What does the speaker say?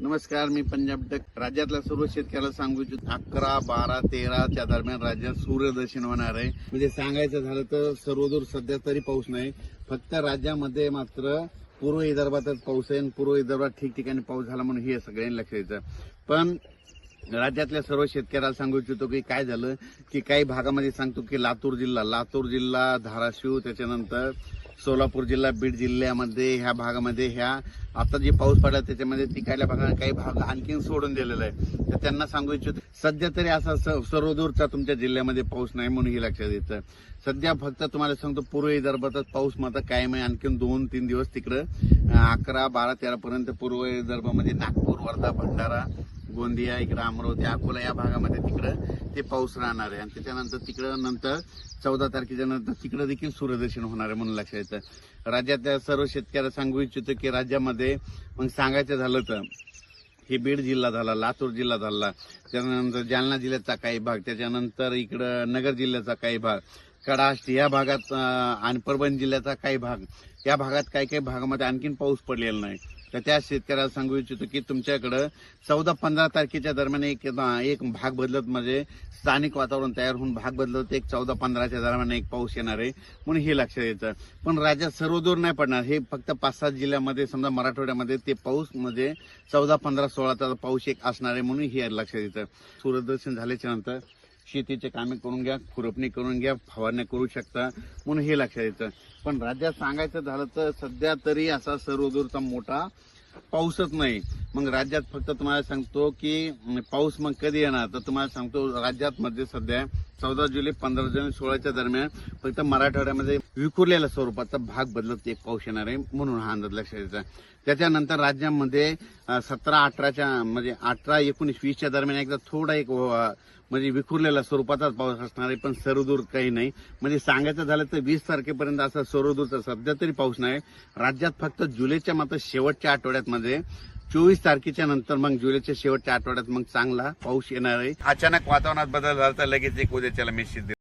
नमस्कार, मी पंजाब डक. राज्यातल्या सर्व शेतकऱ्याला सांगू इच्छितो 11, 12, 13 च्या दरम्यान राज्यात सूर्यदर्शन होणार आहे. म्हणजे सांगायचं झालं तर सर्वदूर सध्या तरी पाऊस नाही. फक्त राज्यामध्ये मात्र पूर्व विदर्भातच पाऊस आहे आणि पूर्व विदर्भात ठिकठिकाणी पाऊस झाला म्हणून हे सगळ्यांनी लक्ष द्यायचं. पण राज्यातल्या सर्व शेतकऱ्याला सांगू इच्छितो की काय झालं की काही भागामध्ये सांगतो की लातूर जिल्हा, धाराशिव, त्याच्यानंतर सोलापूर जिल्हा, बीड जिल्ह्यामध्ये ह्या भागामध्ये ह्या आता जे पाऊस पडला त्याच्यामध्ये तिकडल्या भागात काही भाग आणखीन सोडून दिलेला आहे. तर त्यांना सांगू इच्छितो सध्या तरी असा सर्वदूरचा तुमच्या जिल्ह्यामध्ये पाऊस नाही म्हणून हे लक्षात येतं. सध्या फक्त तुम्हाला सांगतो पूर्व विदर्भातच पाऊस मात्र कायम आहे. आणखीन 2-3 दिवस तिकडं 11, 12, 13 पर्यंत पूर्व विदर्भामध्ये नागपूर, वर्धा, भंडारा, गोंदिया, इकडं अमरावती, अकोला या भागामध्ये तिकडं ते पाऊस राहणार आहे. आणि त्याच्यानंतर तिकडं नंतर 14 तारखेच्या नंतर तिकडं देखील सूर्यदर्शन होणार आहे म्हणून लक्षात येतं. राज्यातल्या सर्व शेतकऱ्याला सांगू इच्छितो की राज्यामध्ये मग सांगायचं झालं तर हे बीड जिल्हा झाला, लातूर जिल्हा झाला, त्यानंतर जालना जिल्ह्याचा काही भाग, त्याच्यानंतर इकडं नगर जिल्ह्याचा काही भाग, कडाष्ट या भागात आणि परभणी जिल्ह्याचा काही भाग, या भागात काही भागामध्ये आणखीन पाऊस पडलेला नाही. तर त्या शेतकऱ्याला सांगू इच्छितो की तुमच्याकडं 14-15 तारखेच्या दरम्यान एक भाग बदलत म्हणजे स्थानिक वातावरण तयार होऊन भाग बदलत 14-15च्या दरम्यान एक पाऊस येणार आहे म्हणून हे लक्षात येतं. पण राज्यात सर्वदूर नाही पडणार. हे फक्त 5-7 जिल्ह्यामध्ये समजा मराठवाड्यामध्ये ते पाऊस म्हणजे 14, 15, 16चा पाऊस एक असणार आहे म्हणून हे लक्षात येतं. सूर्यदर्शन झाल्याच्या नंतर शेतीचे कामे करून घ्या, खुरपणी करून घ्या, फवारणी करू शकता म्हणून हे लक्षात येतं. पण राज्यात सांगायचं झालं तर सध्या तरी असा सर्वदूरचा मोठा पाऊसच नाही. मग राज्यात फक्त तुम्हाला सांगतो की पाऊस मग कधी येणार तर तुम्हाला सांगतो राज्यात मध्ये सध्या 14 जुलै, 15 जुलै, 16च्या दरम्यान फक्त मराठवाड्यामध्ये विखुरलेल्या स्वरूपाचा भाग बदलत एक पाऊस येणार आहे म्हणून हा अंदाज लक्षात येतो. त्याच्यानंतर राज्यामध्ये 17, 18च्या म्हणजे 18, 19, 20च्या दरम्यान एकदा थोडा एक म्हणजे विखुरलेल्या स्वरूपाचाच पाऊस असणार आहे. पण सर्वदूर काही नाही. म्हणजे सांगायचं झालं तर 20 तारखेपर्यंत असा सर्वदूरचा सध्या तरी पाऊस नाही. राज्यात फक्त जुलैच्या मात्र शेवटच्या आठवड्यात मध्ये 24 तारखेच्या नंतर मग जुलैच्या शेवटच्या आठवड्यात मग चांगला पाऊस येणार आहे. अचानक वातावरणात बदल झाला तर लगेच एक उद्याच्याला मेसेज